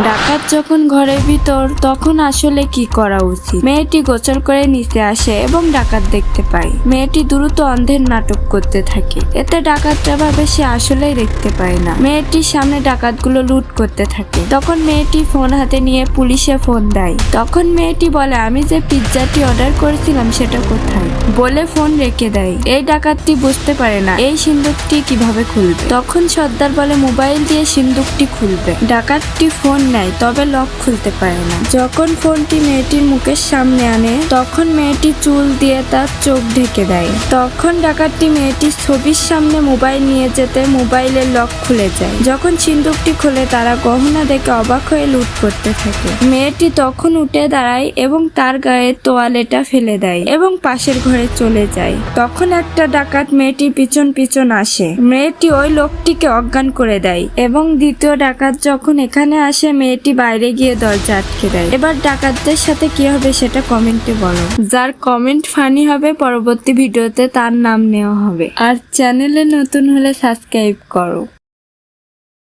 ডাকাত যখন ঘরের ভিতর, তখন আসলে কি করা উচিত? মেয়েটি গোসল করে নিচে আসে এবং ডাকাত দেখতে পায়। মেয়েটি দ্রুত অন্ধের নাটক করতে থাকে। এতে ডাকাতরা ভাবে সে আসলেই দেখতে পায় না। মেয়েটির সামনে ডাকাতগুলো লুট করতে থাকে। তখন মেয়েটি ফোন হাতে নিয়ে পুলিশে ফোন দেয়। তখন মেয়েটি বলে, আমি যে পিৎজাটি অর্ডার করেছিলাম সেটা কোথায়, বলে ফোন রেখে দেয়। এই ডাকাতটি বুঝতে পারে না এই সিন্দুকটি কিভাবে খুলবে। তখন সর্দার বলে মোবাইল দিয়ে সিন্দুকটি খুলবে। ডাকাতটি ফোন নেয়, তবে লক খুলতে পারে না। যখন ফোনটি মেয়েটির মুখের সামনে আনে, তখন মেয়েটি চুল দিয়ে তার চোখ ঢেকে দেয়। তখন ডাকাতটি মেয়েটির ছবির সামনে মোবাইল নিয়ে যেতে মোবাইলের লক খুলে যায়। যখন সিন্দুকটি খুলে তারা গহনা দেখে অবাক হয়ে লুট করতে থাকে। মেয়েটি তখন উঠে দাঁড়ায় এবং তার গায়ে তোয়ালেটা ফেলে দেয় এবং পাশের ঘরে চলে যায়। তখন একটা ডাকাত মেয়েটির পিছন পিছন আসে। মেয়েটি ওই লোকটিকে অজ্ঞান করে দেয় এবং দ্বিতীয় ডাকাত যখন এখানে আসে, মেয়েটি বাইরে গিয়ে দরজা আটকে দেয়। এবার ডাকাতদের সাথে কি হবে সেটা কমেন্টে বলো। যার কমেন্ট ফানি হবে পরবর্তী ভিডিওতে তার নাম নেওয়া হবে। আর চ্যানেলে নতুন হলে সাবস্ক্রাইব করো।